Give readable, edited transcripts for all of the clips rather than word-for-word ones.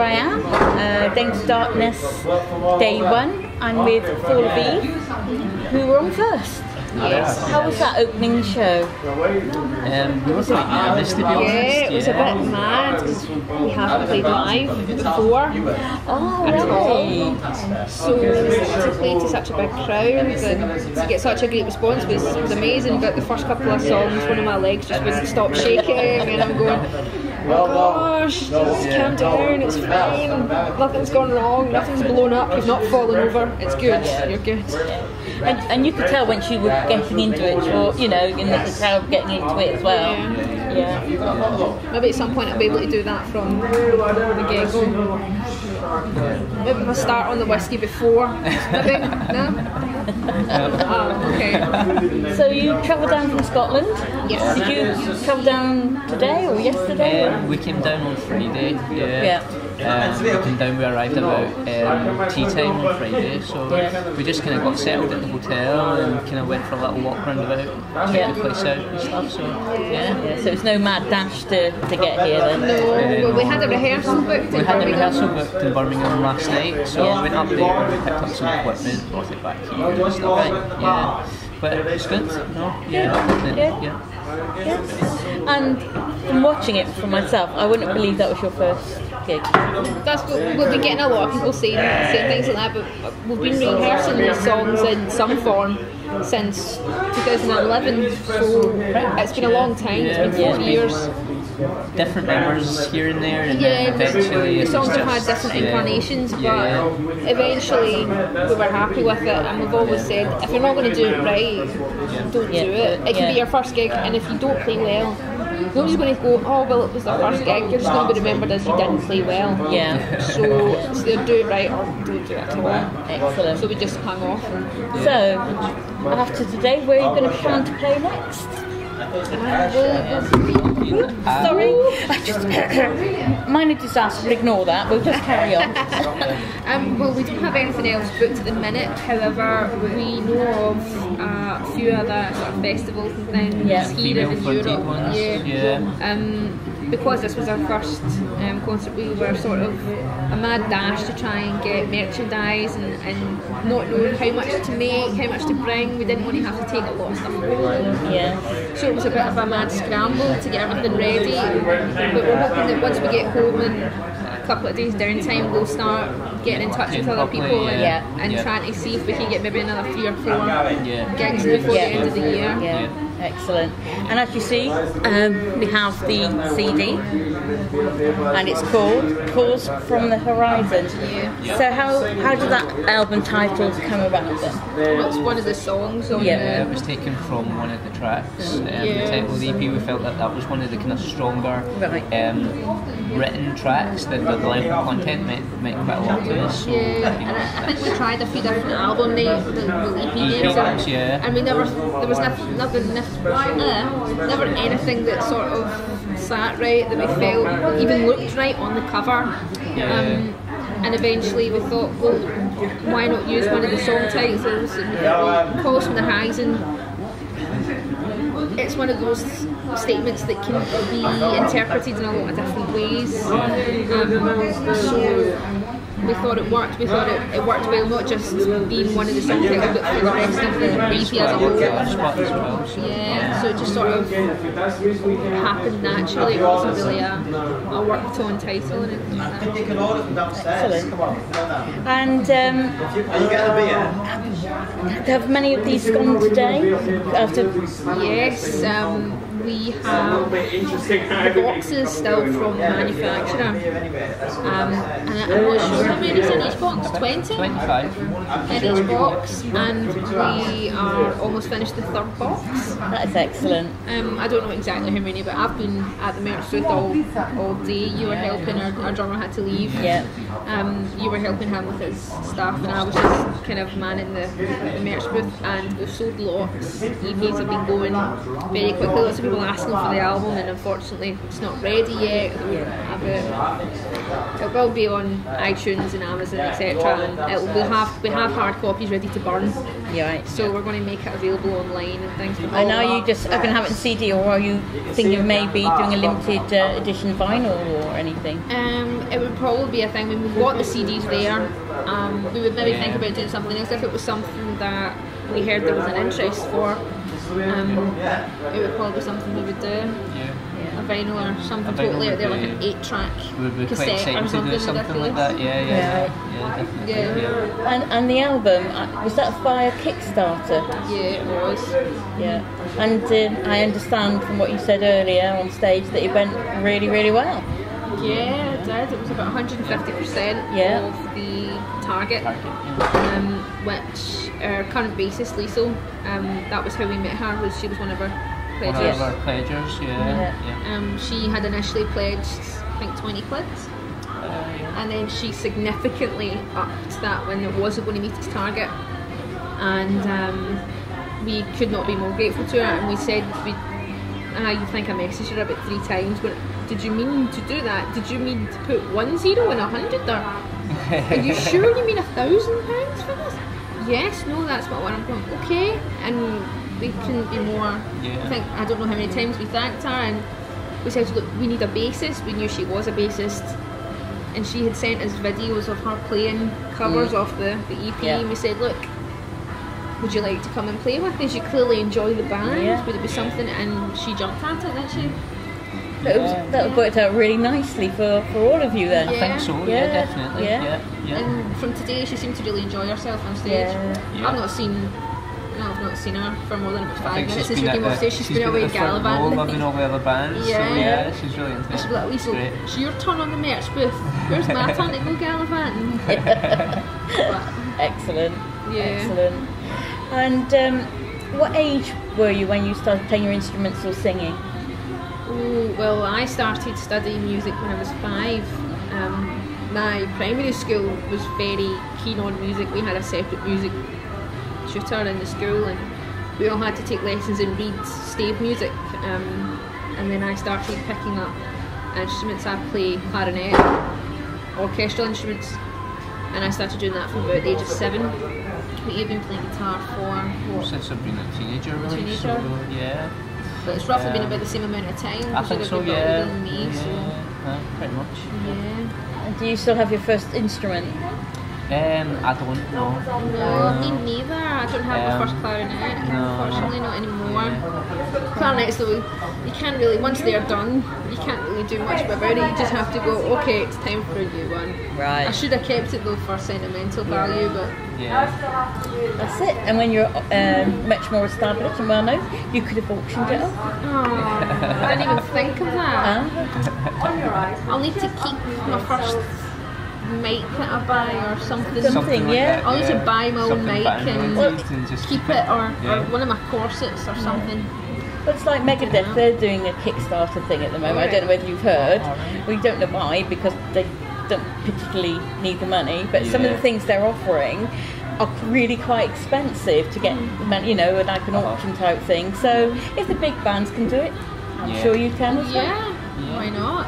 I am, Dance Darkness Day 1. I'm with Fall of Eve, who were on first. Yes. How was that opening show? We were quite nervous, to be honest. Yeah, it was a bit mad because we haven't played live before. Oh, At all. right. So to play to such a big crowd and to get such a great response was amazing. But the first couple of songs, one of my legs just wouldn't stop shaking, and I'm going, oh gosh, just calm down, it's fine, nothing's gone wrong, nothing's blown up, you've not fallen over, it's good, you're good. And you could tell when she was getting into it, or, you know, in the crowd getting into it as well. Yeah. Maybe at some point I'll be able to do that from the get-go. Maybe if I start on the whiskey before. Maybe? No? Oh, okay. So you travelled down from Scotland? Yes. Did you travel down today or yesterday? We came down on Friday. Yeah. We came down, we arrived about tea time on Friday, so we just kind of got settled at the hotel and kind of went for a little walk around about, check the place out and stuff, so yeah. So it's no mad dash to get here then? No, well, we had a rehearsal booked in Birmingham last night, so we went up there and picked up some equipment, brought it back here and stuff. Yeah. But it's good, no? Yeah. And from watching it for myself, I wouldn't believe that was your first gig. That's what we'll be getting a lot of people saying things like that, but we've been rehearsing these songs in some form since 2011, so it's been a long time, it's been 4 years. Different members here and there, and then eventually the songs have had different incarnations, but eventually we were happy with it, and we've always said if you're not going to do it right, don't do it. It can be your first gig, and if you don't play well, nobody's going to go, oh well, it was the first gig, you're just going to be remembered as you didn't play well. So it's either do it right or don't do it at all. Excellent. So we just hung off. So after today, where are you going to plan to play next? Sorry, minor disaster, ignore that, we'll just carry on. Well, we don't have anything else booked at the minute, however we know of a few other sort of festivals and things here and in Europe. Because this was our first concert, we were sort of a mad dash to try and get merchandise and not knowing how much to make, how much to bring. We didn't want to have to take a lot of stuff home. So it was a bit of a mad scramble to get everything ready. But we're hoping that once we get home and a couple of days downtime, we'll start getting in touch with other people and trying to see if we can get maybe another 3 or 4 gigs before the end of the year. Excellent. And as you see, we have the CD, and it's called Calls from the Horizon. So how did that album title come about then? Well, it's one of the songs on it was taken from one of the tracks. The title of the EP, we felt that was one of the kind of stronger written tracks that the live content meant quite a lot to us. So and I think we tried a few different album names, the EP names, and we there was never anything that sort of sat right, that we felt even looked right on the cover. And eventually we thought, well, why not use one of the song titles? And Calls from the Horizon. It's one of those statements that can be interpreted in a lot of different ways. So we thought it worked. We thought it worked well, not just being one of the song titles, but for the rest of the EP as a whole. So it just sort of happened naturally. It wasn't really a worked on title. Excellent. And have many of these gone today? Yes. We have the boxes still from the manufacturer, and I'm not sure how many's in each box. 20? 25 in each box, and we are almost finished the third box. That is excellent. I don't know exactly how many, but I've been at the merch booth all day. You were helping, our drummer had to leave. You were helping him with his stuff, and I was just kind of manning the merch booth, and we've sold lots. EPs have been going very quickly. Lots of people asking for the album, and unfortunately it's not ready yet. It will be on iTunes and Amazon, etc. And we have hard copies ready to burn. Yeah, right. So we're going to make it available online and things. And are you just going to have it in CD, or are you thinking of maybe doing a limited edition vinyl or anything? It would probably be a thing when we've got the CDs there. We would maybe think about doing something else if it was something that we heard there was an interest for. It would probably be something we would do. A vinyl or something totally out there, like an 8-track cassette or something like that. Yeah, definitely. And the album, was that via Kickstarter? Yeah, it was. Yeah. And I understand from what you said earlier on stage that it went really, really well. Yeah, it did. It was about 150% of the target, which our current bassist, Liesl, that was how we met her, she was one of our pledges. One of our pledgers, she had initially pledged, I think, 20 quid. And then she significantly upped that when it wasn't going to meet its target. And we could not be more grateful to her, and we said, I think I messaged her about 3 times, but did you mean to do that? Did you mean to put 10 and 100 there? Are you sure you mean £1,000 for this? Yes, no, that's what I'm going, okay. And we couldn't be more, I don't know how many times we thanked her, and we said, look, we need a bassist. We knew she was a bassist, and she had sent us videos of her playing covers of the EP, and we said, look, would you like to come and play with us? You clearly enjoy the band, would it be something? And she jumped at it, didn't she? That worked out really nicely for all of you then. I think so, definitely. And from today she seemed to really enjoy herself on stage. I've not seen her for more than 5 minutes since she came off stage. She's been away gallivanting. Loving all the other bands. So she's really into it. She'll be like, Liesl, it's your turn on the merch booth. Where's my turn to go gallivanting? Excellent. Excellent. And what age were you when you started playing your instruments or singing? Oh, well, I started studying music when I was 5. My primary school was very keen on music. We had a separate music tutor in the school, and we all had to take lessons and read stave music. And then I started picking up instruments. I play clarinet, orchestral instruments, and I started doing that from about the age of 7. But you've been playing guitar for since I've been a teenager, really. So, but it's roughly been about the same amount of time. I think so, than me, pretty much. Yeah. Do you still have your first instrument? I don't know. No, me neither. I don't have my first clarinet. Unfortunately, not anymore. Clarinets, though, you can't really, once they're done, you can't really do much about it. You just have to go, okay, it's time for a new one. Right. I should have kept it though for sentimental value, but that's it. And when you're much more established and well known, you could have auctioned it off. I didn't even think of that. I'll need to keep my first mic that I buy or something. I'll need to buy my own mic and just keep it, or one of my corsets or something. But it's like Megadeth, they're doing a Kickstarter thing at the moment. I don't know whether you've heard. We don't know why, because they don't particularly need the money, but some of the things they're offering are really quite expensive to get, like an auction type thing. So if the big bands can do it, I'm sure you can as well. Why not?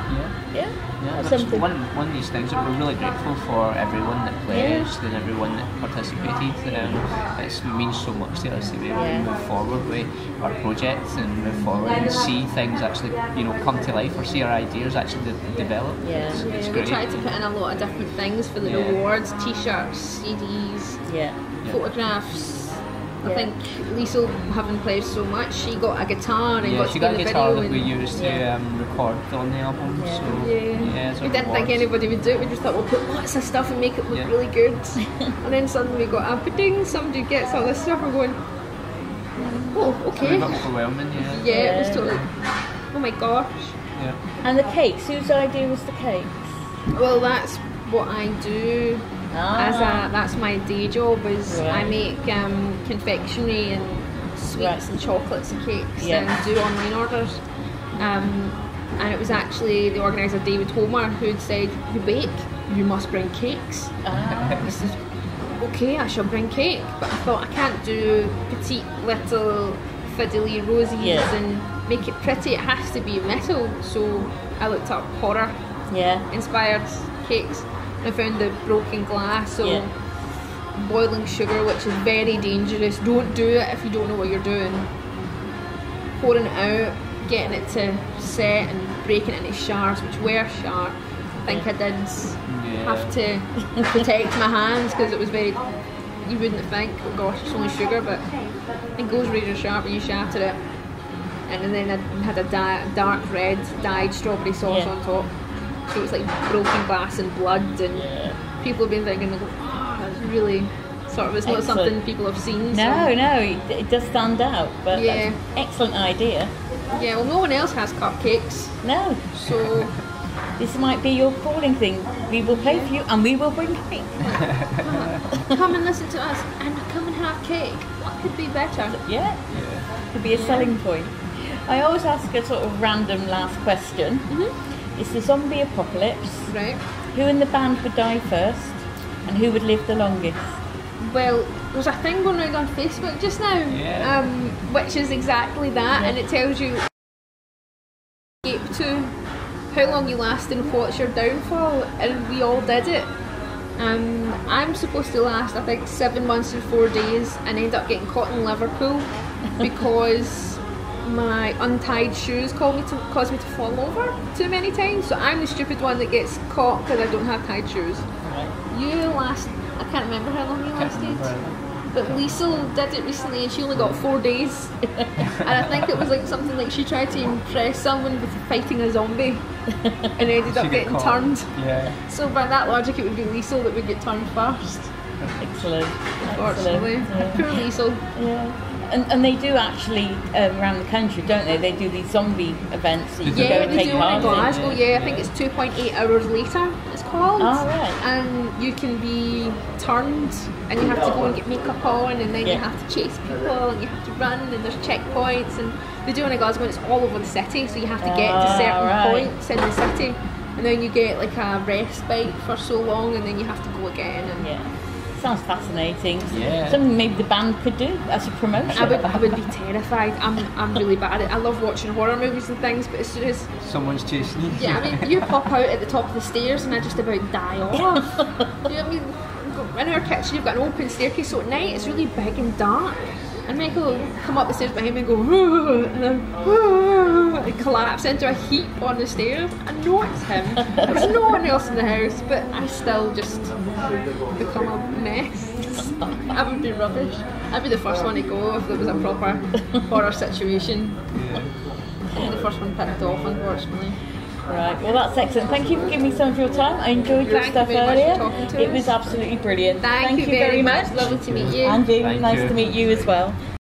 That's one of these things that we're really grateful for everyone that plays and everyone that participated. It means so much to us to be able to move forward with our projects and move forward and see things actually, come to life, or see our ideas actually develop. It's great. We try to put in a lot of different things for the awards: t-shirts, CDs, photographs. I think Liesl, having played so much, she got a guitar and got to got a guitar that we used to record on the album. We didn't think anybody would do it. We just thought we'll put lots of stuff and make it look really good. And then suddenly we got a somebody gets all this stuff. We're going, oh, okay. It was overwhelming. It was totally. Oh my gosh. And the cakes. Whose idea was the cakes? Well, that's what I do. That's my day job. I make confectionery and sweets and chocolates and cakes and do online orders. And it was actually the organiser David Homer who'd said, "You bake, you must bring cakes." I said, "Okay, I shall bring cake," but I thought I can't do petite little fiddly rosies and make it pretty. It has to be metal. So I looked up horror inspired cupcakes. I found the broken glass, so boiling sugar, which is very dangerous. Don't do it if you don't know what you're doing. Pouring it out, getting it to set and breaking it into shards, which were sharp. I think I did have to protect my hands because it was very, you wouldn't think, oh gosh, it's only sugar, but it goes razor sharp when you shatter it. And then I had a dark red dyed strawberry sauce on top. So it's like broken glass and blood, and people have been thinking, oh, that's really sort of, it's not something people have seen. No, it does stand out, but that's an excellent idea. Yeah, well, no one else has cupcakes. No. So this might be your calling thing. We will play for you and we will bring cake. Come and listen to us and come and have cake. What could be better? Yeah. Could be a selling point. I always ask a sort of random last question. It's the zombie apocalypse. Right. Who in the band would die first and who would live the longest? Well, there's a thing going around on Facebook just now, which is exactly that, and it tells you to how long you last and what's your downfall, and we all did it. I'm supposed to last, I think, 7 months and 4 days, and end up getting caught in Liverpool because my untied shoes caused me to fall over too many times. So I'm the stupid one that gets caught because I don't have tied shoes. You last, I can't remember how long you lasted, but Liesl did it recently and she only got 4 days. And I think it was like something like she tried to impress someone with fighting a zombie and ended up getting turned. So by that logic it would be Liesl that would get turned first. Excellent. Unfortunately. Poor Liesl. And they do actually around the country, don't they? They do these zombie events that you can go and take part in. Glasgow, I think it's 2.8 hours later, it's called. Oh, right. And you can be turned and you have to go and get makeup on, and then you have to chase people and you have to run, and there's checkpoints, and they do it in Glasgow and it's all over the city, so you have to get to certain points in the city, and then you get like a respite for so long, and then you have to go again. And sounds fascinating. Something maybe the band could do as a promotion. I would be terrified. I'm really bad at it. I love watching horror movies and things, but as soon as someone's chasing you. Yeah, I mean, you pop out at the top of the stairs and I just about die off. You know what I mean? In our kitchen, you've got an open staircase, so at night it's really big and dark. And Michael will come up the stairs behind me and go, and then and collapse into a heap on the stairs. I know it's him. There's no one else in the house, but I still just become a mess. I would be rubbish. I'd be the first one to go if there was a proper horror situation. I'd be the first one picked off, unfortunately. Right, well that's excellent. Thank you for giving me some of your time. I enjoyed your stuff earlier. It was absolutely brilliant. Thank you very much. Lovely to meet you. Andy, nice to meet you as well.